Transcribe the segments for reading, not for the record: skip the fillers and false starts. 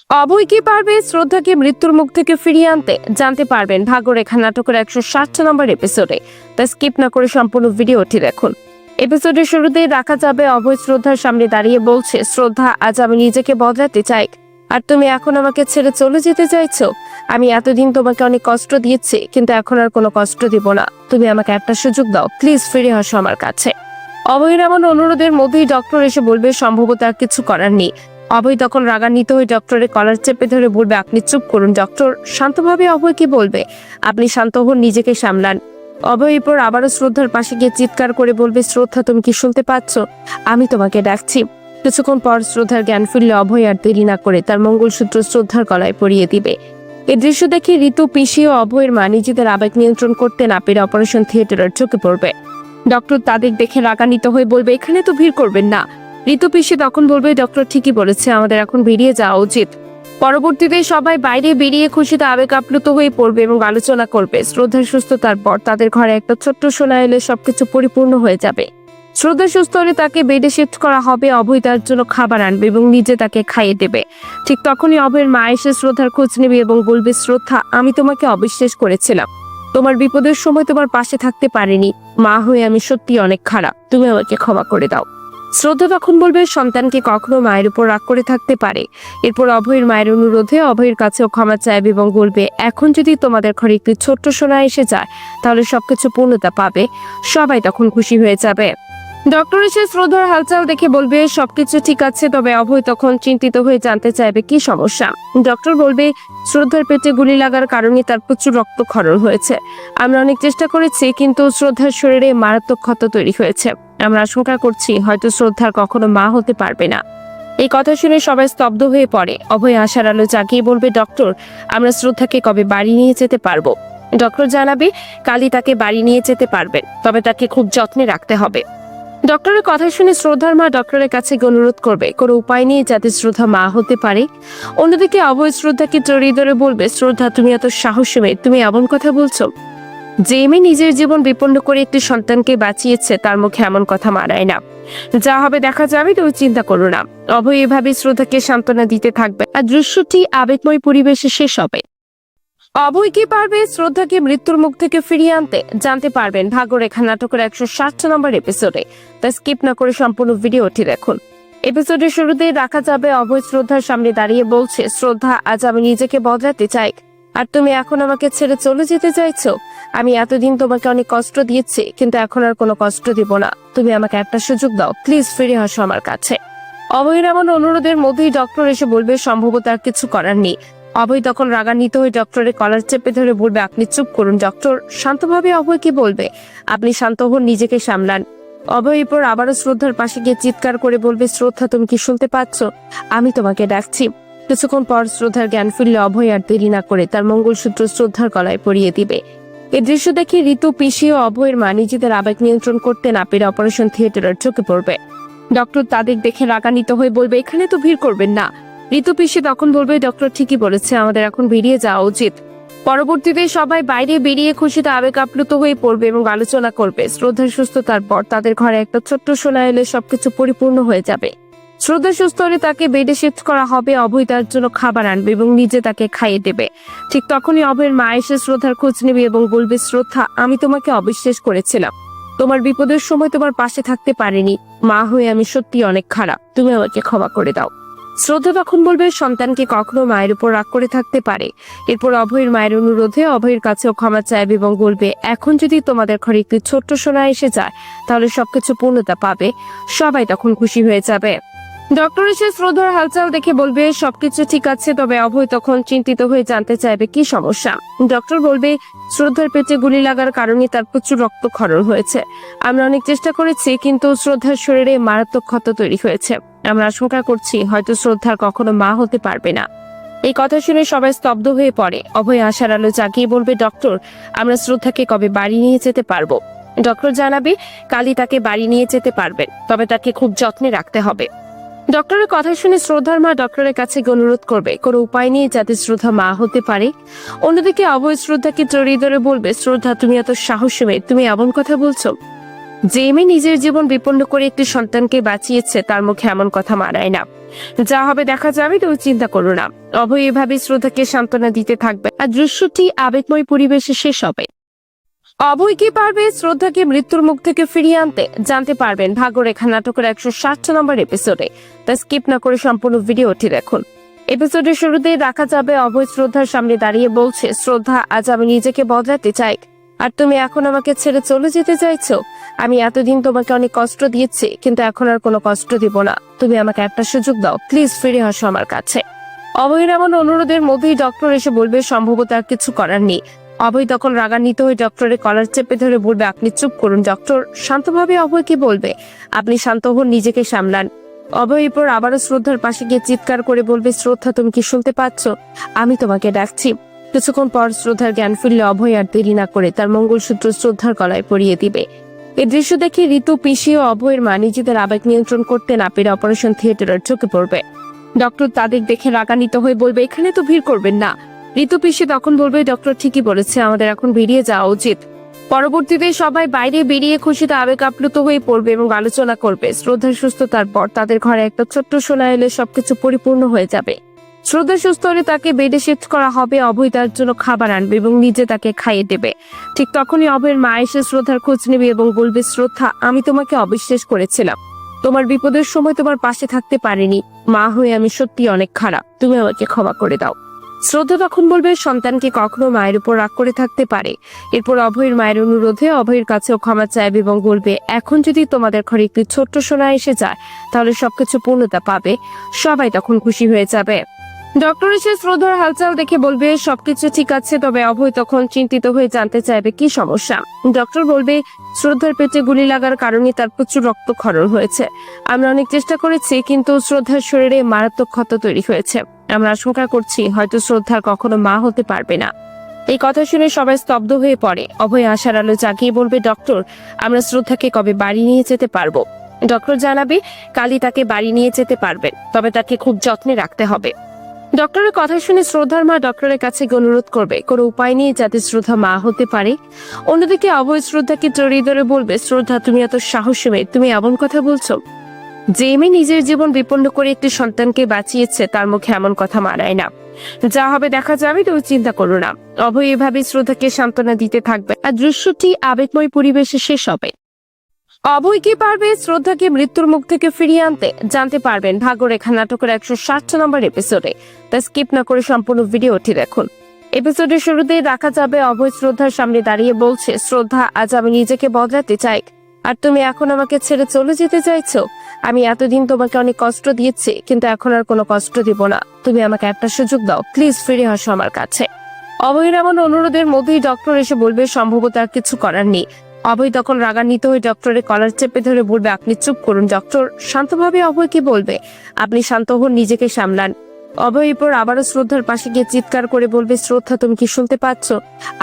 অভয় কি পারবে শ্রদ্ধাকে মৃত্যুর মুখ থেকে ফিরিয়ে আনতে? জানতে পারবেন ভাগ্যরেখা নাটকের 160 নম্বর এপিসোডে। তা স্কিপ না করে সম্পূর্ণ ভিডিওটি দেখুন। এপিসোডের শুরুতেই রাখা যাবে অভয় শ্রদ্ধার সামনে দাঁড়িয়ে বলছে, শ্রদ্ধা, আজ আমি নিজেকে বদলাতে চাই, আর তুমি এখন আমাকে ছেড়ে চলে যেতে চাইছো। আমি এতদিন তোমাকে অনেক কষ্ট দিয়েছি, কিন্তু এখন আর কোনো কষ্ট দিব না। তুমি আমাকে একটা সুযোগ দাও, প্লিজ ফিরে আসো আমার কাছে। অভয়ের এমন অনুরোধের মধ্যেই ডক্টর এসে বলবে সম্ভবত আর কিছু করার নেই। অভয় তখন রাগান্বিত হয়ে ডক্টরের কলার চেপে ধরে বলবে, আপনি চুপ করুন ডক্টর। শান্তভাবে অভয় কি বলবে, আপনি শান্ত হন, নিজেকে সামলান। অভয় এরপর আবারও শ্রদ্ধার পাশে গিয়ে চিৎকার করে বলবে, শ্রদ্ধা, তুমি কি শুনতে পাচ্ছ? আমি তোমাকে ডাকছি। কিছুক্ষণ পর শ্রদ্ধার জ্ঞান ফিরলে অভয় আর দেরি না করে তার মঙ্গলসূত্র শ্রদ্ধার গলায় পরিয়ে দিবে। এই দৃশ্য দেখে ঋতু, পিসি ও অভয়ের মা নিজেদের আবেগ নিয়ন্ত্রণ করতে না পেরে অপারেশন থিয়েটারের ঢুকে পড়বে। ডক্টর তাদের দেখে রাগান্বিত হয়ে বলবে, এখানে তো ভিড় করবেন না। ঋতু পিসি তখন বলবে, ডক্টর ঠিকই বলেছে, আমাদের এখন বেরিয়ে যাওয়া উচিত। পরবর্তীতে সবাই বাইরে বেরিয়ে খুশিতে আবেগ আপ্লুত হয়ে পড়বে এবং আলোচনা করবে শ্রদ্ধার সুস্থতার পর তাদের ঘরে একটা ছোট্ট সোনা এলে সবকিছু পরিপূর্ণ হয়ে যাবে। শ্রদ্ধা সুস্থ হলে তাকে বেডে শিফট করা হবে। অভয় তার জন্য খাবার আনবে এবং নিজে তাকে খাইয়ে দেবে। ঠিক তখনই অভয়ের মা এসে শ্রদ্ধার খোঁজ নেবে এবং বলবে, শ্রদ্ধা, আমি তোমাকে অবিশ্বাস করেছিলাম। তোমার বিপদের সময় তোমার পাশে থাকতে পারিনি। মা হয়ে আমি সত্যি অনেক খারাপ, তুমি আমাকে ক্ষমা করে দাও। শ্রদ্ধা তখন বলবে, সন্তানকে কখনো মায়ের উপর রাগ করে থাকতে পারে। এরপর অভয়ের মায়ের অনুরোধে অভয়ের কাছেও ক্ষমা চাইবে এবং বলবে, এখন যদি তোমাদের ঘরে একটি ছোট্ট সোনা এসে যায় তাহলে সবকিছু পূর্ণতা পাবে। সবাই তখন খুশি হয়ে যাবে। ডক্টর এসে শ্রদ্ধার হালচাল দেখে বলবে, সবকিছু ঠিক আছে। তবে অভয় তখন চিন্তিত হয়ে জানতে চাইবে কি সমস্যা। ডক্টর বলবে, শ্রদ্ধার পেটে গুলি লাগার কারণে তার প্রচুর রক্তক্ষরণ হয়েছে। আমরা অনেক চেষ্টা করেছি, কিন্তু শ্রদ্ধার শরীরে মারাত্মক ক্ষত তৈরি হয়েছে। আমরা আশঙ্কা করছি হয়তো শ্রদ্ধার কখনো মা হতে পারবে না। এই কথা শুনে সবাই স্তব্ধ হয়ে পড়ে। অভয় আশার আলো জাগিয়ে বলবে, ডক্টর, আমরা শ্রদ্ধাকে কবে বাড়ি নিয়ে যেতে পারবো? ডক্টর জানাবে, কালই তাকে বাড়ি নিয়ে যেতে পারবেন, তবে তাকে খুব যত্নে রাখতে হবে। ডক্টরের কথা শুনে শ্রদ্ধার মা ডক্টরের কাছে অনুরোধ করবে কোনো উপায় নেই যাতে শ্রদ্ধা মা হতে পারে। অন্যদিকে অভয় শ্রদ্ধাকে জড়িয়ে ধরে বলবে, শ্রদ্ধা, তুমি এত সাহসী মেয়ে, তুমি এমন কথা বলছো? যে মেয়ে নিজের জীবন বিপন্ন করে একটি সন্তানকে বাঁচিয়েছে তার মুখে এমন কথা মানায় না। যা হবে দেখা যাবে, তুমি চিন্তা করো না। অভয় এভাবে শ্রদ্ধাকে সান্ত্বনা দিতে থাকবে আর দৃশ্যটি আবেগময় পরিবেশে শেষ হবে। অভয় কি পারবে শ্রদ্ধাকে মৃত্যুর মুখ থেকে ফিরিয়ে আনতে? জানতে পারবেন ভাগ্যরেখা নাটকের 160 নম্বর এপিসোডে। তা স্কিপ না করে সম্পূর্ণ ভিডিওটি দেখুন। এপিসোডের শুরুতেই রাখা যাবে অভয় শ্রদ্ধার সামনে দাঁড়িয়ে বলছে, শ্রদ্ধা, আজ আমি নিজেকে বদলাতে চাই, আর তুমি এখন আমাকে ছেড়ে চলে যেতে চাইছো। আমি এতদিন তোমাকে অনেক কষ্ট দিয়েছি, কিন্তু এখন আর কোনো কষ্ট দিব না। তুমি আমাকে একটা সুযোগ দাও, প্লিজ ফিরে আসো আমার কাছে। অভয়ের এমন অনুরোধের মধ্যেই ডক্টর এসে বলবে সম্ভবত আর কিছু করার নেই। অভয় তখন রাগান্বিত হয়ে ডক্টরের কলার চেপে ধরে বলবে, আপনি চুপ করুন ডক্টর। শান্তভাবে অভয় কি বলবে, আপনি শান্ত হন, নিজেকে সামলান। অভয় এরপর আবারও শ্রদ্ধার পাশে গিয়ে চিৎকার করে বলবে, শ্রদ্ধা, তুমি কি শুনতে পাচ্ছ? আমি তোমাকে ডাকছি। কিছুক্ষণ পর শ্রদ্ধার জ্ঞান ফিরলে অভয় আর দেরি না করে তার মঙ্গলসূত্র শ্রদ্ধার গলায় পরিয়ে দিবে। এই দৃশ্য দেখে ঋতু, পিসি ও অভয়ের মা নিজেদের আবেগ নিয়ন্ত্রণ করতে না পেরে অপারেশন থিয়েটারের ঢুকে পড়বে। ডক্টর তাদের দেখে রাগান্বিত হয়ে বলবে, এখানে তো ভিড় করবেন না। ঋতু পিসি তখন বলবে, ডক্টর ঠিকই বলেছে, আমাদের এখন বেরিয়ে যাওয়া উচিত। পরবর্তীতে সবাই বাইরে বেরিয়ে খুশিতে আবেগ আপ্লুত হয়ে পড়বে এবং আলোচনা করবে শ্রদ্ধার সুস্থতার পর তাদের ঘরে একটা ছোট্ট সোনা এলে সবকিছু পরিপূর্ণ হয়ে যাবে। শ্রদ্ধা সুস্থ হলে তাকে বেডে শিফট করা হবে। অভয় তার জন্য খাবার আনবে এবং নিজে তাকে খাইয়ে দেবে। ঠিক তখনই অভয়ের মা এসে শ্রদ্ধার খোঁজ নেবে এবং বলবে, শ্রদ্ধা, আমি তোমাকে অবিশ্বাস করেছিলাম। তোমার বিপদের সময় তোমার পাশে থাকতে পারিনি। মা হয়ে আমি সত্যি অনেক খারাপ, তুমি আমাকে ক্ষমা করে দাও। শ্রদ্ধা তখন বলবে, সন্তানকে কখনো মায়ের উপর রাগ করে থাকতে পারে। এরপর অভয়ের মায়ের অনুরোধে অভয়ের কাছেও ক্ষমা চাইবে এবং বলবে, এখন যদি তোমাদের ঘরে একটি ছোট্ট সোনা এসে যায় তাহলে সবকিছু পূর্ণতা পাবে। সবাই তখন খুশি হয়ে যাবে। ডক্টর এসে শ্রদ্ধার হালচাল দেখে বলবে, সবকিছু ঠিক আছে। তবে অভয় তখন চিন্তিত হয়ে জানতে চাইবে কি সমস্যা। ডক্টর বলবে, শ্রদ্ধার পেটে গুলি লাগার কারণে তার প্রচুর রক্তক্ষরণ হয়েছে। আমরা অনেক চেষ্টা করেছি, কিন্তু শ্রদ্ধার শরীরে মারাত্মক ক্ষত তৈরি হয়েছে। আমরা আশঙ্কা করছি হয়তো শ্রদ্ধার কখনো মা হতে পারবে না। এই কথা শুনে সবাই স্তব্ধ হয়ে পড়ে। অভয় আশার আলো জাগিয়ে বলবে, ডক্টর, আমরা শ্রদ্ধাকে কবে বাড়ি নিয়ে যেতে পারবো? ডক্টর জানাবে, কালই তাকে বাড়ি নিয়ে যেতে পারবেন, তবে তাকে খুব যত্নে রাখতে হবে। ডক্টরের কথা শুনে শ্রদ্ধার মা ডক্টরের কাছে অনুরোধ করবে কোনো উপায় নেই যাতে শ্রদ্ধা মা হতে পারে। অন্যদিকে অভয় শ্রদ্ধাকে জড়িয়ে ধরে বলবে, শ্রদ্ধা, তুমি এত সাহসী মেয়ে, তুমি এমন কথা বলছো? যে মেয়ে নিজের জীবন বিপন্ন করে একটি সন্তানকে বাঁচিয়েছে তার মুখে এমন কথা মানায় না। যা হবে দেখা যাবে, তুমি চিন্তা করো না। অভয় এভাবে শ্রদ্ধাকে সান্ত্বনা দিতে থাকবে আর দৃশ্যটি আবেগময় পরিবেশে শেষ হবে। অভয় কি পারবে শ্রদ্ধাকে মৃত্যুর মুখ থেকে ফিরিয়ে আনতে? জানতে পারবেন ভাগ্যরেখা নাটকের 160 নম্বর এপিসোডে। তাই স্কিপ না করে সম্পূর্ণ ভিডিওটি দেখুন। এপিসোডের শুরুতেই দেখা যাবে অভয় শ্রদ্ধার সামনে দাঁড়িয়ে বলছে, শ্রদ্ধা, আজ আমি নিজেকে বদলাতে চাই, আর তুমি এখন আমাকে ছেড়ে চলে যেতে চাইছো। আমি এতদিন তোমাকে অনেক কষ্ট দিয়েছি, কিন্তু এখন আর কোনো কষ্ট দিব না। তুমি আমাকে একটা সুযোগ দাও, প্লিজ ফিরে আসো আমার কাছে। অভয়ের এমন অনুরোধের মধ্যেই ডক্টর এসে বলবে, সম্ভবত আর কিছু করার নেই। অভয় তখন রাগান্বিত হয়ে ডক্টরের কলার চেপে ধরে বলবে, আপনি চুপ করুন। ডক্টর শান্তভাবে অভয়কে বলবে, আপনি শান্ত হন, নিজেকে সামলান। অভয় এরপর আবারও শ্রদ্ধার পাশে গিয়ে চিৎকার করে বলবে, শ্রদ্ধা, তুমি কি শুনতে পাচ্ছ? আমি তোমাকে ডাকছি। কিছুক্ষণ পর শ্রদ্ধার জ্ঞান ফিরলে অভয় আর দেরি না করে তার মঙ্গলসূত্র শ্রদ্ধার গলায় পরিয়ে দিবে। এই দৃশ্য দেখে ঋতু, পিসি ও অভয়ের মা নিজেদের আবেগ নিয়ন্ত্রণ করতে না পেরে অপারেশন থিয়েটারের ঢুকে পড়বে। ডক্টর তাদের দেখে রাগান্বিত হয়ে বলবে, এখানে তো ভিড় করবেন না। ঋতু, পিসি তখন বলবে, ডক্টর ঠিকই বলেছে, আমাদের এখন বেরিয়ে যাওয়া উচিত। পরবর্তীতে সবাই বাইরে বেরিয়ে খুশিতে আবেগ আপ্লুত হয়ে পড়বে এবং আলোচনা করবে শ্রদ্ধার সুস্থতার পর তাদের ঘরে একটা ছোট্ট সোনা এলে সবকিছু পরিপূর্ণ হয়ে যাবে। শ্রদ্ধা সুস্থ হলে তাকে বেডে শিফট করা হবে। অভয় তার জন্য খাবার আনবে এবং নিজে তাকে খাইয়ে দেবে। ঠিক তখনই অভয়ের মা এসে শ্রদ্ধার খোঁজ নেবে এবং বলবে, শ্রদ্ধা, আমি তোমাকে অবিশ্বাস করেছিলাম। তোমার বিপদের সময় তোমার পাশে থাকতে পারিনি। মা হয়ে আমি সত্যি অনেক খারাপ, তুমি আমাকে ক্ষমা করে দাও। শ্রদ্ধা তখন বলবে, সন্তানকে কখনো মায়ের উপর রাগ করে থাকতে পারে। এরপর অভয়ের মায়ের অনুরোধে অভয়ের কাছেও ক্ষমা চাইবে এবং বলবে, এখন যদি তোমাদের ঘরে একটি ছোট্ট সোনা এসে যায়, তাহলে সবকিছু পূর্ণতা পাবে। সবাই তখন খুশি হয়ে যাবে। ডক্টর এসে শ্রদ্ধার হালচাল দেখে বলবে, সবকিছু ঠিক আছে। তবে অভয় তখন চিন্তিত হয়ে জানতে চাইবে কি সমস্যা। ডক্টর বলবে, শ্রদ্ধার পেটে গুলি লাগার কারণে তার প্রচুর রক্তক্ষরণ হয়েছে। আমরা অনেক চেষ্টা করেছি, কিন্তু শ্রদ্ধার শরীরে মারাত্মক ক্ষত তৈরি হয়েছে। আমরা আশঙ্কা করছি হয়তো শ্রদ্ধার কখনো মা হতে পারবে না। এই কথা শুনে সবাই স্তব্ধ হয়ে পড়ে। অভয় আশার আলো জাগিয়ে বলবে, ডক্টর, আমরা শ্রদ্ধাকে কবে বাড়ি নিয়ে যেতে পারবো? ডক্টর জানাবে, কালই তাকে বাড়ি নিয়ে যেতে পারবেন, তবে তাকে খুব যত্নে রাখতে হবে। ডক্টরের কথা শুনে শ্রদ্ধার মা ডক্টরের কাছে অনুরোধ করবে কোনো উপায় নেই যাতে শ্রদ্ধা মা হতে পারে। অন্যদিকে অভয় শ্রদ্ধাকে জড়িয়ে ধরে বলবে, শ্রদ্ধা, তুমি এত সাহসী মেয়ে, তুমি এমন কথা বলছো? যে মেয়ে নিজের জীবন বিপন্ন করে একটি সন্তানকে বাঁচিয়েছে, তার মুখে এমন কথা মানায় না। যা হবে দেখা যাবে, তুমি চিন্তা করো না। অভয় এভাবে শ্রদ্ধাকে সান্ত্বনা দিতে থাকবে আর দৃশ্যটি আবেগময় পরিবেশে শেষ হবে। অভয় কি পারবে শ্রদ্ধাকে মৃত্যুর মুখ থেকে ফিরিয়ে আনতে? জানতে পারবেন ভাগ্যরেখা নাটকের 160 নম্বর এপিসোডে। তাই স্কিপ না করে সম্পূর্ণ ভিডিওটি দেখুন। এপিসোডের শুরুতেই দেখা যাবে অভয় শ্রদ্ধার সামনে দাঁড়িয়ে বলছে, শ্রদ্ধা, আজ আমি নিজেকে বদলাতে চাই, আর তুমি এখন আমাকে ছেড়ে চলে যেতে চাইছো। আমি এতদিন তোমাকে অনেক কষ্ট দিয়েছি, কিন্তু এখন আর কোনো কষ্ট দিব না। তুমি আমাকে একটা সুযোগ দাও, প্লিজ ফিরে আসো আমার কাছে। অভয়ের এমন অনুরোধের মধ্যেই ডক্টর এসে বলবে, সম্ভবত আর কিছু করার নেই। অভয় তখন রাগান্বিত হয়ে ডক্টরের কলার চেপে ধরে বলবে, আপনি চুপ করুন। ডক্টর শান্তভাবে অভয়কে বলবে, আপনি শান্ত হন, নিজেকে সামলান। অভয় এরপর আবারও শ্রদ্ধার পাশে গিয়ে চিৎকার করে বলবে, শ্রদ্ধা, তুমি কি শুনতে পাচ্ছ?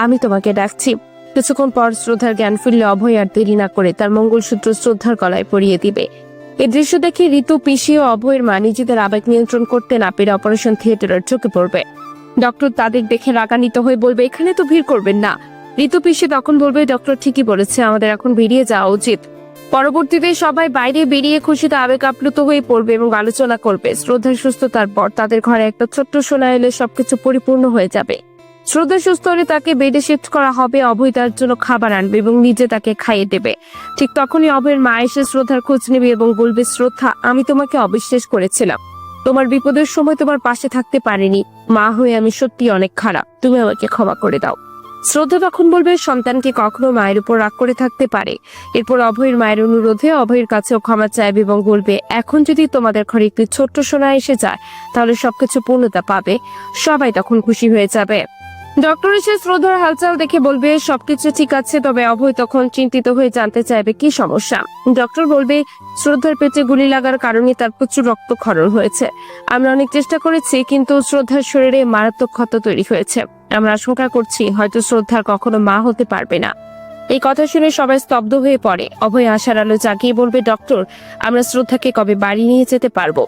আমি তোমাকে ডাকছি। কিছুক্ষণ পর শ্রদ্ধার জ্ঞান ফিরলে অভয় আর দেরি না করে তার মঙ্গলসূত্র শ্রদ্ধার গলায় পরিয়ে দিবে। এই দৃশ্য দেখে ঋতু, পিসি ও অভয়ের মা নিজেদের আবেগ নিয়ন্ত্রণ করতে না পেরে অপারেশন থিয়েটারের ঢুকে পড়বে। ডক্টর তাদের দেখে রাগান্বিত হয়ে বলবে, এখানে তো ভিড় করবেন না। ঋতু, পিসি তখন বলবে, ডক্টর ঠিকই বলেছে, আমাদের এখন বেরিয়ে যাওয়া উচিত। পরবর্তীতে সবাই বাইরে বেরিয়ে খুশিতে আবেগ আপ্লুত হয়ে পড়বে এবং আলোচনা করবে শ্রদ্ধার সুস্থতার পর তাদের ঘরে একটা ছোট্ট সোনা এলে সবকিছু পরিপূর্ণ হয়ে যাবে। শ্রদ্ধা সুস্থ হলে তাকে বেডে শিফট করা হবে। অভয় তার জন্য খাবার আনবে এবং নিজে তাকে খাইয়ে দেবে। ঠিক তখনই অভয়ের মা এসে শ্রদ্ধার খোঁজ নেবে এবং বলবে, শ্রদ্ধা, আমি তোমাকে অবিশ্বাস করেছিলাম। তোমার বিপদের সময় তোমার পাশে থাকতে পারিনি। মা হয়ে আমি সত্যি অনেক খারাপ, তুমি আমাকে ক্ষমা করে দাও। শ্রদ্ধা তখন বলবে, সন্তানকে কখনো মায়ের উপর রাগ করে থাকতে পারে। এরপর অভয়ের মায়ের অনুরোধে অভয়ের কাছেও ক্ষমা চাইবে এবং বলবে, এখন যদি তোমাদের ঘরে একটি ছোট্ট সোনা এসে যায়, তাহলে সবকিছু পূর্ণতা পাবে। সবাই তখন খুশি হয়ে যাবে। ডক্টর এসে শ্রদ্ধার হালচাল দেখে বলবে, সবকিছু ঠিক আছে। তবে অভয় তখন চিন্তিত হয়ে জানতে চাইবে কি সমস্যা। ডক্টর বলবে, শ্রদ্ধার পেটে গুলি লাগার কারণে তার প্রচুর রক্তক্ষরণ হয়েছে। আমরা অনেক চেষ্টা করেছি, কিন্তু শ্রদ্ধার শরীরে মারাত্মক ক্ষত তৈরি হয়েছে। আমরা আশঙ্কা করছি হয়তো শ্রদ্ধার কখনো মা হতে পারবে না। এই কথা শুনে সবাই স্তব্ধ হয়ে পড়ে। অভয় আশার আলো জাগিয়ে বলবে, ডক্টর, আমরা শ্রদ্ধাকে কবে বাড়ি নিয়ে যেতে পারবো?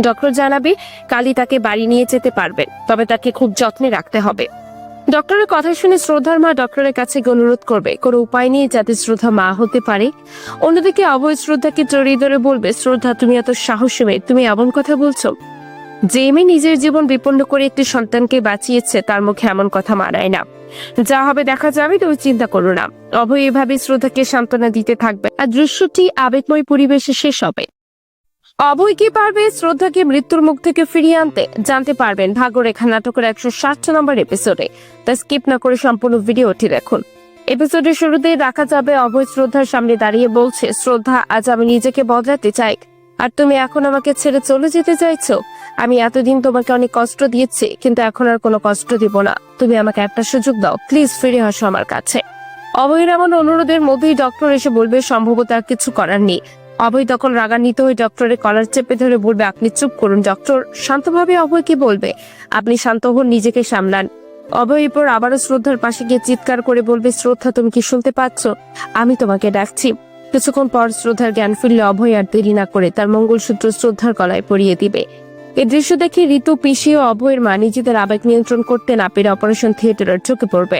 ডক্টর জানাবে, কালই তাকে বাড়ি নিয়ে যেতে পারবেন, তবে তাকে খুব যত্নে রাখতে হবে। ডক্টরের কথা শুনে শ্রদ্ধার মা ডক্টরের কাছে গিয়ে অনুরোধ করবে কোনো উপায় নেই যাতে শ্রদ্ধা মা হতে পারে। অন্যদিকে অভয় শ্রদ্ধাকে জড়িয়ে ধরে বলবে, শ্রদ্ধা তুমি এত সাহসী মেয়ে, তুমি এমন কথা বলছো? যে মেয়ে নিজের জীবন বিপন্ন করে একটি সন্তানকে বাঁচিয়েছে তার মুখে এমন কথা মানায় না। যা হবে দেখা যাবে, তুমি চিন্তা করো না। অভয় এভাবে শ্রদ্ধাকে সান্ত্বনা দিতে থাকবে আর দৃশ্যটি আবেগময় পরিবেশে শেষ হবে। অভয় কি পারবে শ্রদ্ধাকে মৃত্যুর মুখ থেকে ফিরিয়ে আনতে? জানতে পারবেন ভাগ্যরেখা নাটকের 160 নম্বর এপিসোডে। তাই স্কিপ না করে সম্পূর্ণ ভিডিওটি দেখুন। এপিসোডের শুরুতেই দেখা যাবে অভয় শ্রদ্ধার সামনে দাঁড়িয়ে বলছে, শ্রদ্ধা আজ আমি নিজেকে বদলাতে চাই, আর তুমি এখন আমাকে ছেড়ে চলে যেতে চাইছো। আমি এতদিন তোমাকে অনেক কষ্ট দিয়েছি, কিন্তু এখন আর কোনো কষ্ট দিব না। তুমি আমাকে একটা সুযোগ দাও, প্লিজ ফিরে আসো আমার কাছে। অভয়ের এমন অনুরোধের মধ্যেই ডক্টর এসে বলবে সম্ভবত আর কিছু করার নেই। অভয় তখন রাগান্বিত হয়ে ডক্টরের কলার চেপে ধরে বলবে, আপনি চুপ করুন। ডক্টর শান্তভাবে অভয়কে বলবে, আপনি শান্ত হন, নিজেকে সামলান। অভয় এরপর আবারও শ্রদ্ধার পাশে গিয়ে চিৎকার করে বলবে, শ্রদ্ধা তুমি কি শুনতে পাচ্ছ? আমি তোমাকে ডাকছি। কিছুক্ষণ পর শ্রদ্ধার জ্ঞান ফিরলে অভয় আর দেরি না করে তার মঙ্গলসূত্র শ্রদ্ধার গলায় পরিয়ে দিবে। এই দৃশ্য দেখে ঋতু, পিসি ও অভয়ের মা নিজেদের আবেগ নিয়ন্ত্রণ করতে না পেরে অপারেশন থিয়েটারের ঢুকে পড়বে।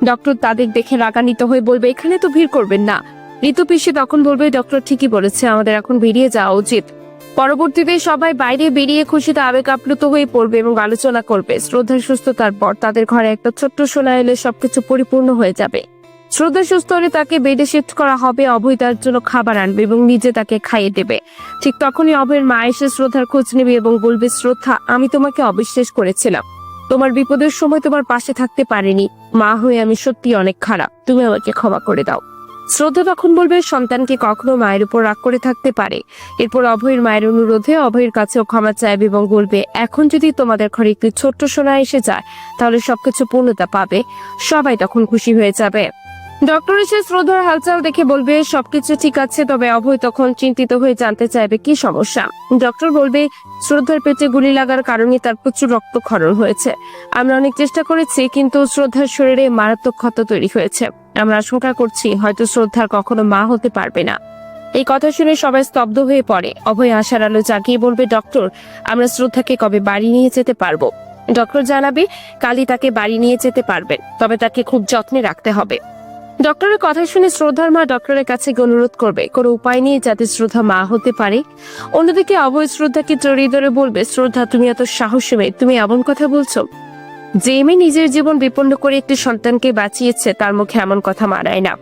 ডক্টর তাদের দেখে রাগান্বিত হয়ে বলবে, এখানে তো ভিড় করবেন না। ঋতু পিসি তখন বলবে, ডক্টর ঠিকই বলেছে, আমাদের এখন বেরিয়ে যাওয়া উচিত। পরবর্তীতে সবাই বাইরে বেরিয়ে খুশিতে আবেগ আপ্লুত হয়ে পড়বে এবং আলোচনা করবে শ্রদ্ধার সুস্থতার পর তাদের ঘরে একটা ছোট্ট সোনা এলে সবকিছু পরিপূর্ণ হয়ে যাবে। শ্রদ্ধা সুস্থ হলে তাকে বেডে শিফট করা হবে। অভয় তার জন্য খাবার আনবে এবং নিজে তাকে খাইয়ে দেবে। ঠিক তখনই অভয়ের মা এসে শ্রদ্ধার খোঁজ নেবে এবং বলবে, শ্রদ্ধা আমি তোমাকে অবিশ্বাস করেছিলাম, তোমার বিপদের সময় তোমার পাশে থাকতে পারিনি। মা হয়ে আমি সত্যি অনেক খারাপ, তুমি আমাকে ক্ষমা করে দাও। শ্রদ্ধা তখন বলবে, সন্তানকে কখনো মায়ের উপর রাগ করে থাকতে পারে। এরপর অভয়ের মায়ের অনুরোধে অভয়ের কাছেও ক্ষমা চাইবে এবং বলবে, এখন যদি তোমাদের ঘরে একটি ছোট্ট সোনা এসে যায় তাহলে সবকিছু পূর্ণতা পাবে। সবাই তখন খুশি হয়ে যাবে। ডক্টর এসে শ্রদ্ধার হালচাল দেখে বলবে, সবকিছু ঠিক আছে। তবে অভয় তখন চিন্তিত হয়ে জানতে চাইবে কি সমস্যা। ডক্টর বলবে, শ্রদ্ধার পেটে গুলি লাগার কারণে তার প্রচুর রক্তক্ষরণ হয়েছে। আমরা অনেক চেষ্টা করেছি, কিন্তু শ্রদ্ধার শরীরে মারাত্মক ক্ষত তৈরি হয়েছে। আমরা আশঙ্কা করছি হয়তো শ্রদ্ধার কখনো মা হতে পারবে না। এই কথা শুনে সবাই স্তব্ধ হয়ে পড়ে। অভয় আশার আলো জাগিয়ে বলবে, ডক্টর আমরা শ্রদ্ধাকে কবে বাড়ি নিয়ে যেতে পারবো? ডক্টর জানাবে, কালই তাকে বাড়ি নিয়ে যেতে পারবেন, তবে তাকে খুব যত্নে রাখতে হবে। ডক্টরের কথা শুনে শ্রদ্ধার মা ডক্টরের কাছে গিয়ে অনুরোধ করবে কোনো উপায় নেই যাতে শ্রদ্ধা মা হতে পারে। অন্যদিকে অভয় শ্রদ্ধাকে জড়িয়ে ধরে বলবে, শ্রদ্ধা তুমি এত সাহসী মেয়ে, তুমি এমন কথা বলছো? যে মেয়ে নিজের জীবন বিপন্ন করে একটি সন্তানকে বাঁচিয়েছে তার মুখে এমন কথা মানায় না।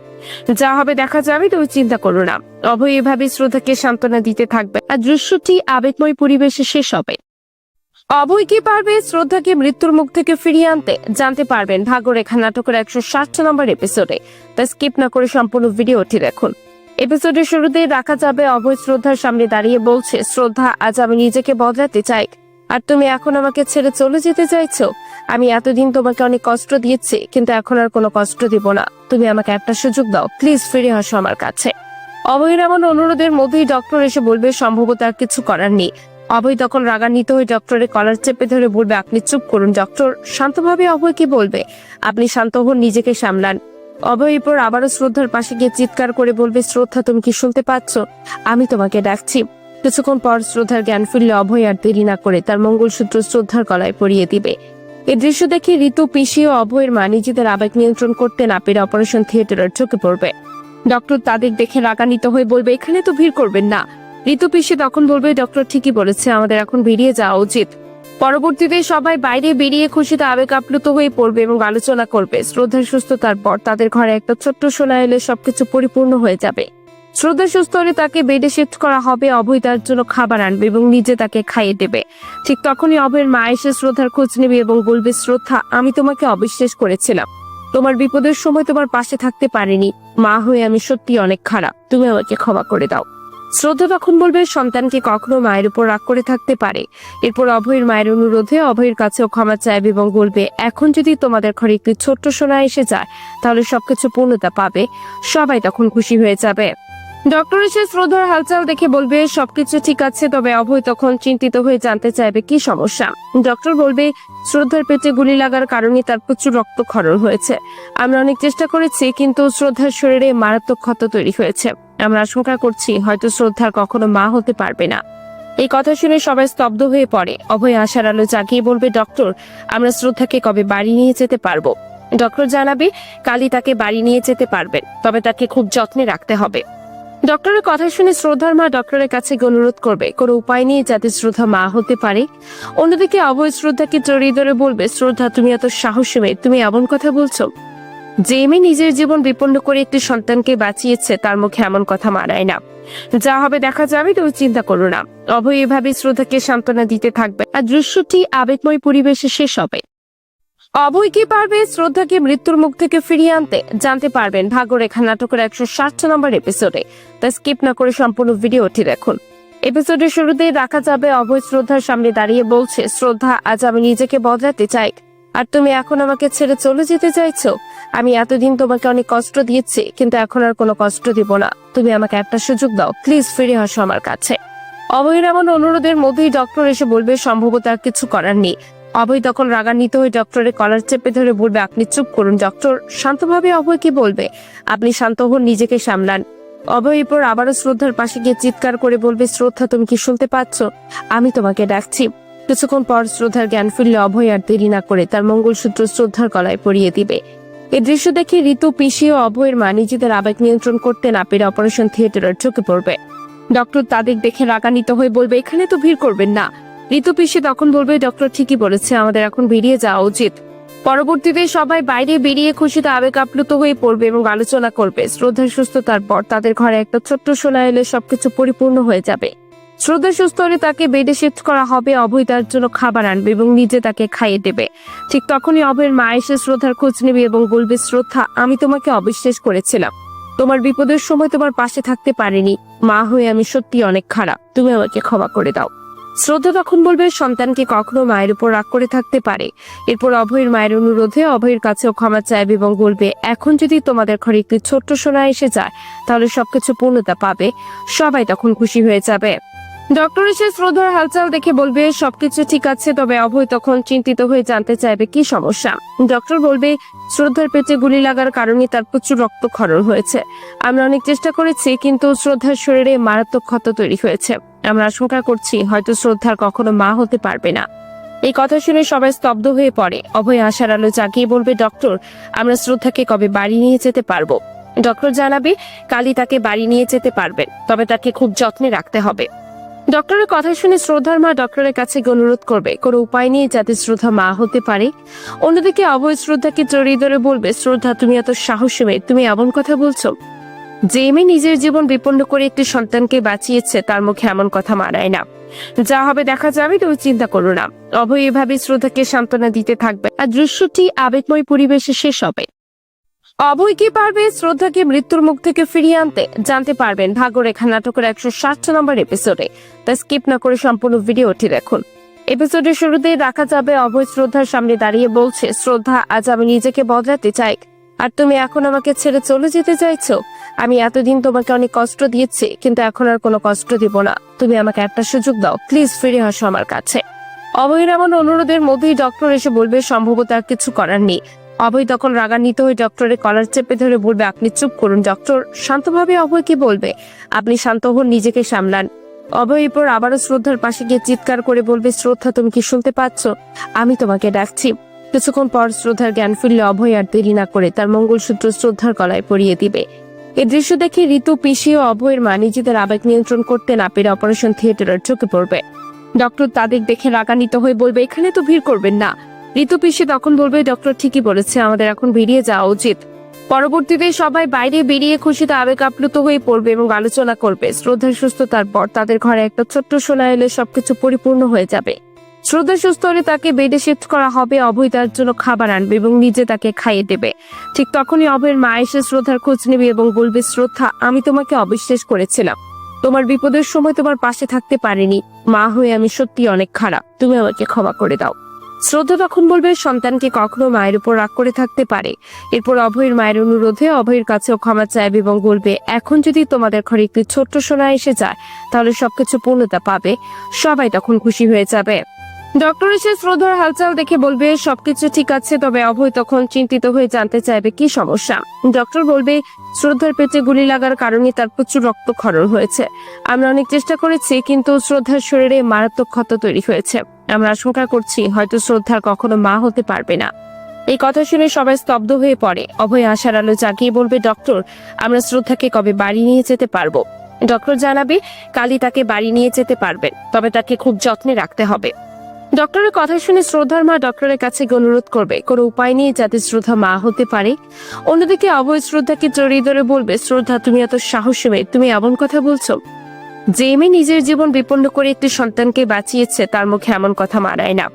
যা হবে দেখা যাবে, তুমি চিন্তা করো না। অভয় এভাবে শ্রদ্ধাকে সান্ত্বনা দিতে থাকবে আর দৃশ্যটি আবেগময় পরিবেশে শেষ হবে। অভয় কি পারবে শ্রদ্ধাকে মৃত্যুর মুখ থেকে ফিরিয়ে আনতে? জানতে পারবেন ভাগ্যরেখা নাটকের 160 নম্বর এপিসোডে। তাই স্কিপ না করে সম্পূর্ণ ভিডিওটি দেখুন। এপিসোডের শুরুতেই দেখা যাবে অভয় শ্রদ্ধার সামনে দাঁড়িয়ে বলছে, শ্রদ্ধা আজ আমি নিজেকে বদলাতে চাই, আর তুমি এখন আমাকে ছেড়ে চলে যেতে চাইছো। আমি এতদিন তোমাকে অনেক কষ্ট দিয়েছি, কিন্তু এখন আর কোনো কষ্ট দিব না। তুমি আমাকে একটা সুযোগ দাও, প্লিজ ফিরে আসো আমার কাছে। অভয়ের এমন অনুরোধের মধ্যেই ডক্টর এসে বলবে সম্ভবত আর কিছু করার নেই। অভয় তখন রাগান্বিত হয়ে ডক্টরের কলার চেপে ধরে বলবে, আপনি চুপ করুন। ডক্টর শান্তভাবে অভয়কে বলবে, আপনি শান্ত হন, নিজেকে সামলান। অভয় এরপর আবারও শ্রদ্ধার পাশে গিয়ে চিৎকার করে বলবে, শ্রদ্ধা তুমি কি শুনতে পাচ্ছ? আমি তোমাকে ডাকছি। কিছুক্ষণ পর শ্রদ্ধার জ্ঞান ফিরলে অভয় আর দেরি না করে তার মঙ্গলসূত্র শ্রদ্ধার গলায় পরিয়ে দিবে। এই দৃশ্য দেখে ঋতু, পিসি ও অভয়ের মা নিজেদের আবেগ নিয়ন্ত্রণ করতে না পেরে অপারেশন থিয়েটারের ঢুকে পড়বে। ডক্টর তাদের দেখে রাগান্বিত হয়ে বলবে, এখানে তো ভিড় করবেন না। ঋতু পিসি তখন বলবে, ডক্টর ঠিকই বলেছে, আমাদের এখন বেরিয়ে যাওয়া উচিত। পরবর্তীতে সবাই বাইরে বেরিয়ে খুশিতে আবেগ আপ্লুত হয়ে পড়বে এবং আলোচনা করবে শ্রদ্ধার সুস্থতার পর তাদের ঘরে একটা ছোট্ট সোনা এলে সবকিছু পরিপূর্ণ হয়ে যাবে। শ্রদ্ধা সুস্থ হলে তাকে বেডে শিফট করা হবে। অভয় তার জন্য খাবার আনবে এবং নিজে তাকে খাইয়ে দেবে। ঠিক তখনই অভয়ের মা এসে শ্রদ্ধার খোঁজ নেবে এবং বলবে, শ্রদ্ধা আমি তোমাকে অবিশ্বাস করেছিলাম, তোমার বিপদের সময় তোমার পাশে থাকতে পারিনি। মা হয়ে আমি সত্যি অনেক খারাপ, তুমি আমাকে ক্ষমা করে দাও। শ্রদ্ধা তখন বলবে, সন্তানকে কখনো মায়ের উপর রাগ করে থাকতে পারে। এরপর অভয়ের মায়ের অনুরোধে অভয়ের কাছেও ক্ষমা চাইবে এবং বলবে, এখন যদি তোমাদের ঘরে একটি ছোট্ট সোনা এসে যায় তাহলে সবকিছু পূর্ণতা পাবে। সবাই তখন খুশি হয়ে যাবে। ডক্টর এসে শ্রদ্ধার হালচাল দেখে বলবে, সবকিছু ঠিক আছে। তবে অভয় তখন চিন্তিত হয়ে জানতে চাইবে কি সমস্যা। ডক্টর বলবে, শ্রদ্ধার পেটে গুলি লাগার কারণে তার প্রচুর রক্তক্ষরণ হয়েছে। আমরা অনেক চেষ্টা করেছি, কিন্তু শ্রদ্ধার শরীরে মারাত্মক ক্ষত তৈরি হয়েছে। আমরা আশঙ্কা করছি হয়তো শ্রদ্ধার কখনো মা হতে পারবে না। এই কথা শুনে সবাই স্তব্ধ হয়ে পড়ে। অভয় আশার আলো জাগিয়ে বলবে, ডক্টর, আমরা শ্রদ্ধাকে কবে বাড়ি নিয়ে যেতে পারবো? ডক্টর জানাবে কালই তাকে বাড়ি নিয়ে যেতে পারবেন, তবে তাকে খুব যত্নে রাখতে হবে। ডক্টরের কথা শুনে শ্রদ্ধার মা ডক্টরের কাছে অনুরোধ করবে কোনো উপায় নেই যাতে শ্রদ্ধা মা হতে পারে। অন্যদিকে অভয় শ্রদ্ধাকে জড়িয়ে ধরে বলবে, শ্রদ্ধা, তুমি এত সাহসী মেয়ে, তুমি এমন কথা বলছো? যে মেয়ে নিজের জীবন বিপন্ন করে একটি সন্তানকে বাঁচিয়েছে তার মুখে এমন কথা মানায় না। যা হবে দেখা যাবে, তুমি চিন্তা করো না। অভয় এভাবে শ্রদ্ধাকে সান্ত্বনা দিতে থাকবে আর দৃশ্যটি আবেগময় পরিবেশে শেষ হবে। অভয় কি পারবে শ্রদ্ধাকে মৃত্যুর মুখ থেকে ফিরিয়ে আনতে? জানতে পারবেন ভাগ্যরেখা নাটকের 160 নম্বর এপিসোডে। তাই স্কিপ না করে সম্পূর্ণ ভিডিওটি দেখুন। এপিসোডের শুরুতেই দেখা যাবে অভয় শ্রদ্ধার সামনে দাঁড়িয়ে বলছে, শ্রদ্ধা, আজ আমি নিজেকে বদলাতে চাই, আর তুমি এখন আমাকে ছেড়ে চলে যেতে চাইছো। আমি এতদিন তোমাকে অনেক কষ্ট দিয়েছি, কিন্তু এখন আর কোনো কষ্ট দিব না। তুমি আমাকে একটা সুযোগ দাও, প্লিজ ফিরে আসো আমার কাছে। অভয়ের এমন অনুরোধের মধ্যেই ডক্টর এসে বলবে, সম্ভবত আর কিছু করার নেই। অভয় তখন রাগান্বিত হয়ে ডক্টরের কলার চেপে ধরে বলবে, আপনি চুপ করুন। ডক্টর শান্তভাবে অভয় কি বলবে, আপনি শান্ত হন, নিজেকে সামলান। অভয় এরপর আবারও শ্রদ্ধার পাশে গিয়ে চিৎকার করে বলবে, শ্রদ্ধা, তুমি কি শুনতে পাচ্ছ? আমি তোমাকে ডাকছি। কিছুক্ষণ পর শ্রদ্ধার জ্ঞান ফিরলে অভয় আর দেরি না করে তার মঙ্গলসূত্র শ্রদ্ধার গলায় পরিয়ে দিবে। এই দৃশ্য দেখে ঋতু, পিসি ও অভয়ের মা নিজেদের আবেগ নিয়ন্ত্রণ করতে না পেরে অপারেশন থিয়েটারের ঢুকে পড়বে। ডক্টর তাদের দেখে রাগান্বিত হয়ে বলবে, এখানে তো ভিড় করবেন না। ঋতু পিসি তখন বলবে, ডক্টর ঠিকই বলেছে, আমাদের এখন বেরিয়ে যাওয়া উচিত। পরবর্তীতে সবাই বাইরে বেরিয়ে খুশিতে আবেগ আপ্লুত হয়ে পড়বে এবং আলোচনা করবে শ্রদ্ধার সুস্থতার পর তাদের ঘরে একটা ছোট্ট সোনা এলে সবকিছু পরিপূর্ণ হয়ে যাবে। শ্রদ্ধা সুস্থ হলে তাকে বেডে শিফট করা হবে। অভয় তার জন্য খাবার আনবে এবং নিজে তাকে খাইয়ে দেবে। ঠিক তখনই অভয়ের মা এসে শ্রদ্ধার খোঁজ নেবে এবং বলবে, শ্রদ্ধা, আমি তোমাকে অবিশ্বাস করেছিলাম, তোমার বিপদের সময় তোমার পাশে থাকতে পারিনি। মা হয়ে আমি সত্যি অনেক খারাপ, তুমি আমাকে ক্ষমা করে দাও। শ্রদ্ধা তখন বলবে, সন্তানকে কখনো মায়ের উপর রাগ করে থাকতে পারে। এরপর অভয়ের মায়ের অনুরোধে অভয়ের কাছেও ক্ষমা চাইবে এবং বলবে, এখন যদি তোমাদের ঘরে একটি ছোট্ট সোনা এসে যায় তাহলে সবকিছু পূর্ণতা পাবে। সবাই তখন খুশি হয়ে যাবে। ডক্টর এসে শ্রদ্ধার হালচাল দেখে বলবে, সবকিছু ঠিক আছে। তবে অভয় তখন চিন্তিত হয়ে জানতে চাইবে কি সমস্যা। ডক্টর বলবে, শ্রদ্ধার পেটে গুলি লাগার কারণে তার প্রচুর রক্তক্ষরণ হয়েছে। আমরা অনেক চেষ্টা করেছি, কিন্তু শ্রদ্ধার শরীরে মারাত্মক ক্ষত তৈরি হয়েছে। আমরা আশঙ্কা করছি হয়তো শ্রদ্ধার কখনো মা হতে পারবে না। এই কথা শুনে সবাই স্তব্ধ হয়ে পড়ে। অভয় আশার আলো জাগিয়ে বলবে, ডক্টর, আমরা শ্রদ্ধাকে কবে বাড়ি নিয়ে যেতে পারবো? ডক্টর জানাবে কালই তাকে বাড়ি নিয়ে যেতে পারবেন, তবে তাকে খুব যত্নে রাখতে হবে। ডক্টরের কথা শুনে শ্রদ্ধার মা ডক্টরের কাছে অনুরোধ করবে কোনো উপায় নেই যাতে শ্রদ্ধা মা হতে পারে। অন্যদিকে অভয় শ্রদ্ধাকে জড়িয়ে ধরে বলবে, শ্রদ্ধা, তুমি এত সাহসী মেয়ে, তুমি এমন কথা বলছো? যে মেয়ে নিজের জীবন বিপন্ন করে একটি সন্তানকে বাঁচিয়েছে তার মুখে এমন কথা মানায় না। যা হবে দেখা যাবে, তুমি চিন্তা করো না। অভয় এভাবে শ্রদ্ধাকে সান্ত্বনা দিতে থাকবে আর দৃশ্যটি আবেগময় পরিবেশে শেষ হবে। অভয় কি পারবে শ্রদ্ধাকে মৃত্যুর মুখ থেকে ফিরিয়ে আনতে? জানতে পারবেন ভাগ্যরেখা নাটকের 160 নম্বর এপিসোডে। তাই স্কিপ না করে সম্পূর্ণ ভিডিওটি দেখুন। এপিসোডের শুরুতেই দেখা যাবে অভয় শ্রদ্ধার সামনে দাঁড়িয়ে বলছে, শ্রদ্ধা, আজ আমি নিজেকে বদলাতে চাই, আর তুমি এখন আমাকে ছেড়ে চলে যেতে চাইছো। আমি এতদিন তোমাকে অনেক কষ্ট দিয়েছি, কিন্তু এখন আর কোনো কষ্ট দিব না। তুমি আমাকে একটা সুযোগ দাও, প্লিজ ফিরে আসো আমার কাছে। অভয়ের এমন অনুরোধের মধ্যেই ডক্টর এসে বলবে, সম্ভবত আর কিছু করার নেই। অভয় তখন রাগান্বিত হয়ে ডক্টরের কলার চেপে ধরে বলবে, আপনি চুপ করুন। ডক্টর শান্তভাবে অভয় কি বলবে, আপনি শান্ত হন, নিজেকে সামলান। অভয় এরপর আবারও শ্রদ্ধার পাশে গিয়ে চিৎকার করে বলবে, শ্রদ্ধা, তুমি কি শুনতে পাচ্ছ? আমি তোমাকে ডাকছি। কিছুক্ষণ পর শ্রদ্ধার জ্ঞান ফিরলে অভয় আর দেরি না করে তার মঙ্গলসূত্র শ্রদ্ধার গলায় পরিয়ে দিবে। এই দৃশ্য দেখে ঋতু, পিসি ও অভয়ের মা নিজেদের আবেগ নিয়ন্ত্রণ করতে না পেরে অপারেশন থিয়েটারের ঢুকে পড়বে। ডক্টর তাদের দেখে রাগান্বিত হয়ে বলবে, এখানে তো ভিড় করবেন না। ঋতু পিসি তখন বলবে, ডক্টর ঠিকই বলেছে, আমাদের এখন বেরিয়ে যাওয়া উচিত। পরবর্তীতে সবাই বাইরে বেরিয়ে খুশিতে আবেগ আপ্লুত হয়ে পড়বে এবং আলোচনা করবে শ্রদ্ধার সুস্থতার পর তাদের ঘরে একটা ছোট্ট সোনা এলে সবকিছু পরিপূর্ণ হয়ে যাবে। শ্রদ্ধা সুস্থ হলে তাকে বেডে শিফট করা হবে। অভয় তার জন্য খাবার আনবে এবং নিজে তাকে খাইয়ে দেবে। ঠিক তখনই অভয়ের মা এসে শ্রদ্ধার খোঁজ নেবে এবং বলবে, শ্রদ্ধা, আমি তোমাকে অবিশ্বাস করেছিলাম, তোমার বিপদের সময় তোমার পাশে থাকতে পারিনি। মা হয়ে আমি সত্যি অনেক খারাপ, তুমি আমাকে ক্ষমা করে দাও। শ্রদ্ধা তখন বলবে, সন্তানকে কখনো মায়ের উপর রাগ করে থাকতে পারে। এরপর অভয়ের মায়ের অনুরোধে অভয়ের কাছেও ক্ষমা চাইবে এবং বলবে, এখন যদি তোমাদের ঘরে একটি ছোট্ট সোনা এসে যায় তাহলে সবকিছু পূর্ণতা পাবে। সবাই তখন খুশি হয়ে যাবে। ডক্টর এসে শ্রদ্ধার হালচাল দেখে বলবে সবকিছু ঠিক আছে, তবে অভয় তখন চিন্তিত হয়ে জানতে চাইবে কি সমস্যা। ডক্টর বলবে শ্রদ্ধার পেটে গুলি লাগার কারণে তার প্রচুর রক্তক্ষরণ হয়েছে। আমরা অনেক চেষ্টা করেছি, কিন্তু শ্রদ্ধার শরীরে মারাত্মক ক্ষত তৈরি হয়েছে। আমরা আশঙ্কা করছি হয়তো শ্রদ্ধার কখনো মা হতে পারবে না। এই কথা শুনে সবাই স্তব্ধ হয়ে পড়ে। অভয় আশার আলো জাগিয়ে বলবে, ডক্টর, আমরা শ্রদ্ধাকে কবে বাড়ি নিয়ে যেতে পারবো? ডক্টর জানাবে কালই তাকে বাড়ি নিয়ে যেতে পারবেন, তবে তাকে খুব যত্নে রাখতে হবে। ডক্টরের কথা শুনে শ্রদ্ধার মা ডক্টরের কাছে অনুরোধ করবে কোনো উপায় নেই যাতে শ্রদ্ধা মা হতে পারে। অন্যদিকে অভয় শ্রদ্ধাকে জড়িয়ে ধরে বলবে, শ্রদ্ধা, তুমি এত সাহসী মেয়ে, তুমি এমন কথা বলছো? যে মেয়ে নিজের জীবন বিপন্ন করে একটি সন্তানকে বাঁচিয়েছে তার মুখে এমন কথা মানায় না।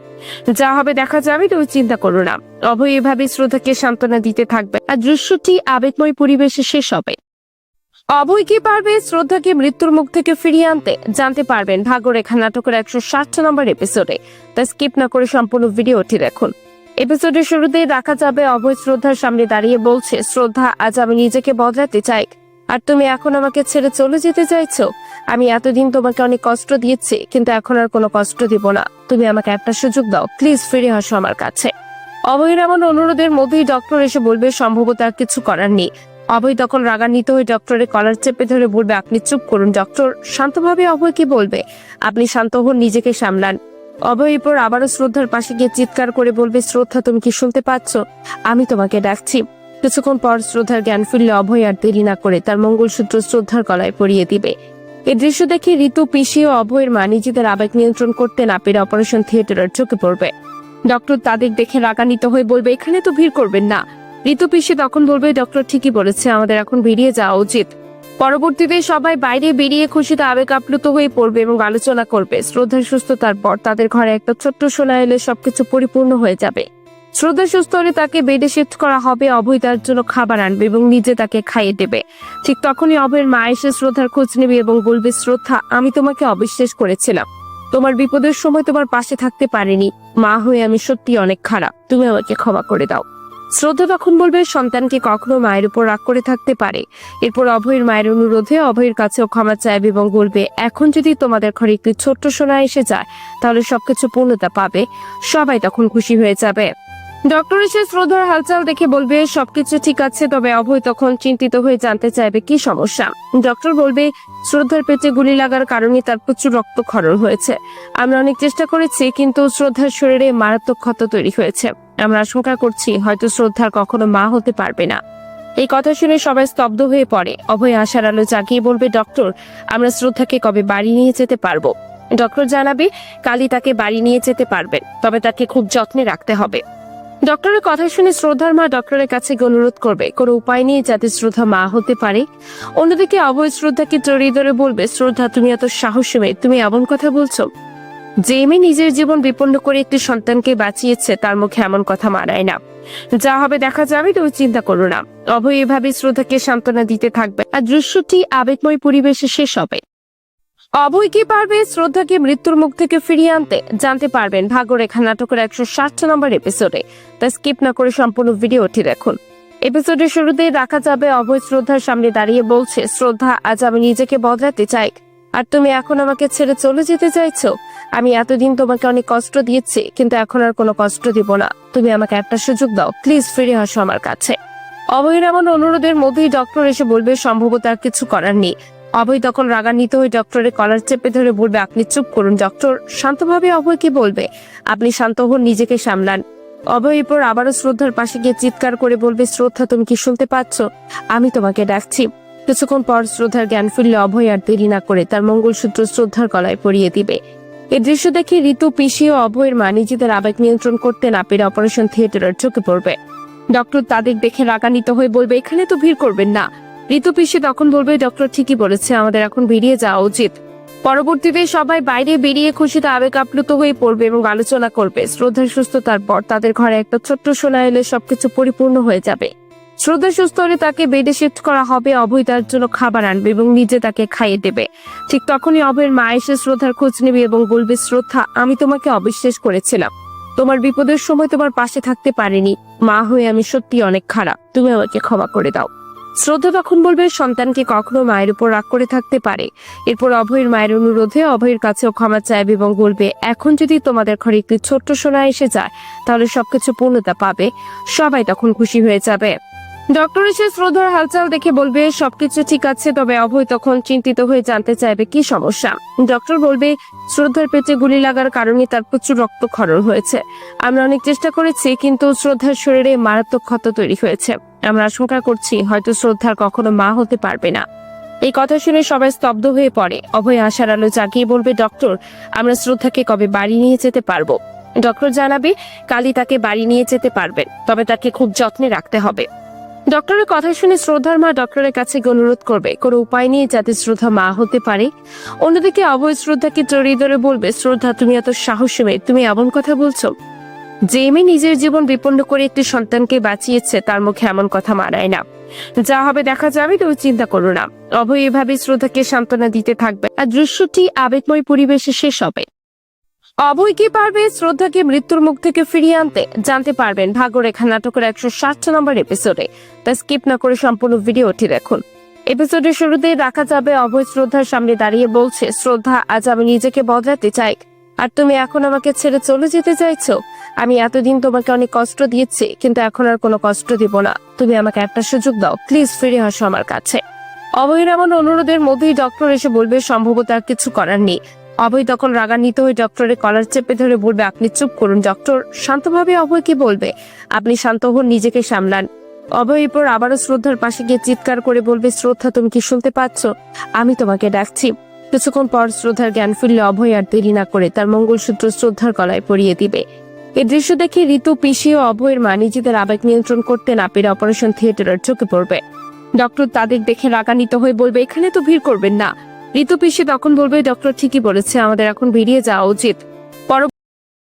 যা হবে দেখা যাবে, তুমি চিন্তা করো না। অভয় এভাবে শ্রদ্ধাকে সান্ত্বনা দিতে থাকবে আর দৃশ্যটি আবেগময় পরিবেশে শেষ হবে। অভয় কি পারবে শ্রদ্ধাকে মৃত্যুর মুখ থেকে ফিরিয়ে আনতে? জানতে পারবেন ভাগ্যরেখা নাটকের 160 নম্বর এপিসোডে। তাই স্কিপ না করে সম্পূর্ণ ভিডিওটি দেখুন। এপিসোডের শুরুতে দেখা যাবে অভয় শ্রদ্ধার সামনে দাঁড়িয়ে বলছে, শ্রদ্ধা, আজ আমি নিজেকে বদলাতে চাই, আর তুমি এখন আমাকে ছেড়ে চলে যেতে চাইছো। আমি এতদিন তোমাকে অনেক কষ্ট দিয়েছি, কিন্তু এখন আর কোনো কষ্ট দিব না। তুমি আমাকে একটা সুযোগ দাও, প্লিজ ফিরে আসো আমার কাছে। অভয়ের এমন অনুরোধের মধ্যেই ডক্টর এসে বলবে সম্ভবত আর কিছু করার নেই। অভয় তখন রাগান্বিত হয়ে ডক্টরের কলার চেপে ধরে বলবে, আপনি চুপ করুন। ডক্টর শান্তভাবে অভয়কে বলবে, আপনি শান্ত হন, নিজেকে সামলান। অভয় এরপর আবারও শ্রদ্ধার পাশে গিয়ে চিৎকার করে বলবে, শ্রদ্ধা, তুমি কি শুনতে পাচ্ছ? আমি তোমাকে ডাকছি। কিছুক্ষণ পর শ্রদ্ধার জ্ঞান ফিরলে অভয় আর দেরি না করে তার মঙ্গলসূত্র শ্রদ্ধার গলায় পরিয়ে দিবে। এই দৃশ্য দেখে ঋতু, পিসি ও অভয়ের মা নিজেদের আবেগ নিয়ন্ত্রণ করতে না পেরে অপারেশন থিয়েটারের ঢুকে পড়বে। ডক্টর তাদের দেখে রাগান্বিত হয়ে বলবে, এখানে তো ভিড় করবেন না। ঋতু, পিসি তখন বলবে, ডক্টর ঠিকই বলেছে, আমাদের এখন বেরিয়ে যাওয়া উচিত। পরবর্তীতে সবাই বাইরে বেরিয়ে খুশিতে আবেগ আপ্লুত হয়ে পড়বে এবং আলোচনা করবে শ্রদ্ধার সুস্থতার পর তাদের ঘরে একটা ছোট্ট সোনা এলে সবকিছু পরিপূর্ণ হয়ে যাবে। শ্রদ্ধা সুস্থ হলে তাকে বেডে শিফট করা হবে। অভয় তার জন্য খাবার আনবে এবং নিজে তাকে খাইয়ে দেবে। ঠিক তখনই অভয়ের মা এসে শ্রদ্ধার খোঁজ নেবে এবং বলবে, শ্রদ্ধা, আমি তোমাকে অবিশ্বাস করেছিলাম। তোমার বিপদের সময় তোমার পাশে থাকতে পারিনি। মা হয়ে আমি সত্যি অনেক খারাপ, তুমি আমাকে ক্ষমা করে দাও। শ্রদ্ধা তখন বলবে, সন্তানকে কখনো মায়ের উপর রাগ করে থাকতে পারে। এরপর অভয়ের মায়ের অনুরোধে অভয়ের কাছেও ক্ষমা চাইবে এবং বলবে, এখন যদি তোমাদের ঘরে একটি ছোট্ট সোনা এসে যায় তাহলে সবকিছু পূর্ণতা পাবে। সবাই তখন খুশি হয়ে যাবে। ডক্টর এসে শ্রদ্ধার হালচাল দেখে বলবে সবকিছু ঠিক আছে, তবে অভয় তখন চিন্তিত হয়ে জানতে চাইবে কি সমস্যা। ডক্টর বলবে শ্রদ্ধার পেটে গুলি লাগার কারণে তার প্রচুর রক্তক্ষরণ হয়েছে। আমরা অনেক চেষ্টা করেছি, কিন্তু শ্রদ্ধার শরীরে মারাত্মক ক্ষত তৈরি হয়েছে। আমরা আশঙ্কা করছি হয়তো শ্রদ্ধার কখনো মা হতে পারবে না। এই কথা শুনে সবাই স্তব্ধ হয়ে পড়ে। অভয় আশার আলো জাগিয়ে বলবে, ডক্টর, আমরা শ্রদ্ধাকে কবে বাড়ি নিয়ে যেতে পারবো? ডক্টর জানাবে কালই তাকে বাড়ি নিয়ে যেতে পারবেন, তবে তাকে খুব যত্নে রাখতে হবে। ডক্টরের কথা শুনে শ্রদ্ধার মা ডক্টরের কাছে অনুরোধ করবে কোনো উপায় নেই যাতে শ্রদ্ধা মা হতে পারে। অন্যদিকে অভয় শ্রদ্ধাকে জড়িয়ে ধরে বলবে, শ্রদ্ধা, তুমি এত সাহসী মেয়ে, তুমি এমন কথা বলছো? যে মেয়ে নিজের জীবন বিপন্ন করে একটি সন্তানকে বাঁচিয়েছে তার মুখে এমন কথা মানায় না। যা হবে দেখা যাবে, তুমি চিন্তা করো না। অভয় এভাবে শ্রদ্ধাকে সান্ত্বনা দিতে থাকবে আর দৃশ্যটি আবেগময় পরিবেশে শেষ হবে। অভয় কি পারবে শ্রদ্ধাকে মৃত্যুর মুখ থেকে ফিরিয়ে আনতে? জানতে পারবেন ভাগ্যরেখা নাটকের 160 নম্বর এপিসোডে। তাই স্কিপ না করে সম্পূর্ণ ভিডিওটি দেখুন। এপিসোডের শুরুতেই দেখা যাবে অভয় শ্রদ্ধার সামনে দাঁড়িয়ে বলছে, শ্রদ্ধা, আজ আমি নিজেকে বদলাতে চাই, আর তুমি এখন আমাকে ছেড়ে চলে যেতে চাইছো। আমি এতদিন তোমাকে অনেক কষ্ট দিয়েছি, কিন্তু এখন আর কোনো কষ্ট দিব না। তুমি আমাকে একটা সুযোগ দাও, প্লিজ ফিরে আসো আমার কাছে। অভয়ের এমন অনুরোধের মধ্যেই ডক্টর এসে বলবে সম্ভবত আর কিছু করার নেই। অভয় তখন রাগান্বিত হয়ে ডক্টরের কলার চেপে ধরে বলবে, আপনি চুপ করুন। ডক্টর শান্তভাবে অভয়কে বলবে, আপনি শান্ত হন, নিজেকে সামলান। অভয় এরপর আবারও শ্রদ্ধার পাশে গিয়ে চিৎকার করে বলবে, শ্রদ্ধা, তুমি কি শুনতে পাচ্ছ? আমি তোমাকে ডাকছি। কিছুক্ষণ পর শ্রদ্ধার জ্ঞান ফিরলে অভয় আর দেরি না করে তার মঙ্গলসূত্র শ্রদ্ধার গলায় পরিয়ে দিবে। এই দৃশ্য দেখে ঋতু, পিসি ও অভয়ের মা নিজেদের আবেগ নিয়ন্ত্রণ করতে না পেরে অপারেশন থিয়েটারের ঢুকে পড়বে। ডক্টর তাদের দেখে রাগান্বিত হয়ে বলবে, এখানে তো ভিড় করবেন না। ঋতু, পিসি তখন বলবে, ডক্টর ঠিকই বলেছে, আমাদের এখন বেরিয়ে যাওয়া উচিত। পরবর্তীতে সবাই বাইরে বেরিয়ে খুশিতে আবেগ আপ্লুত হয়ে পড়বে এবং আলোচনা করবে শ্রদ্ধার সুস্থতার পর তাদের ঘরে একটা ছোট্ট সোনা এলে সবকিছু পরিপূর্ণ হয়ে যাবে। শ্রদ্ধা সুস্থ হলে তাকে বেডে শিফট করা হবে। অভয় তার জন্য খাবার আনবে এবং নিজে তাকে খাইয়ে দেবে। ঠিক তখনই অভয়ের মা এসে শ্রদ্ধার খোঁজ নেবে এবং বলবে, শ্রদ্ধা, আমি তোমাকে অবিশ্বাস করেছিলাম। তোমার বিপদের সময় তোমার পাশে থাকতে পারিনি। মা হয়ে আমি সত্যি অনেক খারাপ, তুমি আমাকে ক্ষমা করে দাও। শ্রদ্ধা তখন বলবে সন্তানকে কখনো মায়ের উপর রাগ করে থাকতে পারে। এরপর অভয়ের মায়ের অনুরোধে অভয়ের কাছেও ক্ষমা চাইবে এবং বলবে এখন যদি তোমাদের ঘরে একটি ছোট্ট সোনা এসে যায় তাহলে সবকিছু পূর্ণতা পাবে। সবাই তখন খুশি হয়ে যাবে। ডক্টর এসে শ্রদ্ধার হালচাল দেখে বলবে সবকিছু ঠিক আছে, তবে অভয় তখন চিন্তিত হয়ে জানতে চাইবে কি সমস্যা। ডক্টর বলবে শ্রদ্ধার পেটে গুলি লাগার কারণে তার প্রচুর রক্তক্ষরণ হয়েছে। আমরা অনেক চেষ্টা করেছি কিন্তু শ্রদ্ধার শরীরে মারাত্মক ক্ষত তৈরি হয়েছে। আমরা আশঙ্কা করছি হয়তো শ্রদ্ধার কখনো মা হতে পারবে না। এই কথা শুনে সবাই স্তব্ধ হয়ে পড়ে। অভয় আশার আলো জাগিয়ে বলবে ডক্টর, আমরা শ্রদ্ধাকে কবে বাড়ি নিয়ে যেতে পারবো? ডক্টর জানাবে কালই তাকে বাড়ি নিয়ে যেতে পারবেন, তবে তাকে খুব যত্নে রাখতে হবে। ডক্টরের কথা শুনে শ্রদ্ধার মা ডক্টরের কাছে অনুরোধ করবে কোনো উপায় নিয়ে যাতে শ্রদ্ধা মা হতে পারে। অন্যদিকে অভয় শ্রদ্ধাকে জড়িয়ে ধরে বলবে শ্রদ্ধা, তুমি এত সাহসী মেয়ে, তুমি এমন কথা বলছো? যে মেয়ে নিজের জীবন বিপন্ন করে একটি সন্তানকে বাঁচিয়েছে তার মুখে এমন কথা মানায় না। যা হবে দেখা যাবে, তুমি চিন্তা করো না। অভয় এভাবে শ্রদ্ধাকে সান্ত্বনা দিতে থাকবে আর দৃশ্যটি আবেগময় পরিবেশে শেষ হবে। অভয় কি পারবে শ্রদ্ধাকে মৃত্যুর মুখ থেকে ফিরিয়ে আনতে? জানতে পারবেন ভাগ্যরেখা নাটকের 160 নম্বর এপিসোডে। তা স্কিপ না করে সম্পূর্ণ ভিডিওটি দেখুন। এপিসোডের শুরুতে দেখা যাবে অভয় শ্রদ্ধার সামনে দাঁড়িয়ে বলছে, শ্রদ্ধা, আজ আমি নিজেকে বদলাতে চাই আর তুমি এখন আমাকে ছেড়ে চলে যেতে চাইছো। আমি এতদিন তোমাকে অনেক কষ্ট দিয়েছি কিন্তু এখন আর কোনো কষ্ট দিব না। তুমি আমাকে একটা সুযোগ দাও, প্লিজ ফিরে আসো আমার কাছে। অভয়ের এমন অনুরোধের মধ্যেই ডক্টর এসে বলবে সম্ভবত আর কিছু করার নেই। অভয় তখন রাগান্বিত হয়ে ডক্টরের কলার চেপে ধরে বলবে আপনি চুপ করুন। ডক্টর শান্তভাবে অভয়কে বলবে আপনি শান্ত হন, নিজেকে সামলান। অভয় এরপর আবারও শ্রদ্ধার পাশে গিয়ে চিৎকার করে বলবে শ্রদ্ধা, তুমি কি শুনতে পাচ্ছ? আমি তোমাকে ডাকছি। কিছুক্ষণ পর শ্রদ্ধার জ্ঞান ফিরলে অভয় আর দেরি না করে তার মঙ্গলসূত্র শ্রদ্ধার গলায় পরিয়ে দিবে। এই দৃশ্য দেখে ঋতু, পিসি ও অভয়ের মা নিজেদের আবেগ নিয়ন্ত্রণ করতে না পেরে অপারেশন থিয়েটারের ঢুকে পড়বে। ডক্টর তাদের দেখে রাগান্বিত হয়ে বলবে এখানে তো ভিড় করবেন না। ঋতু পিসি তখন বলবে ডক্টর ঠিকই বলেছে, আমাদের এখন বেরিয়ে যাওয়া উচিত।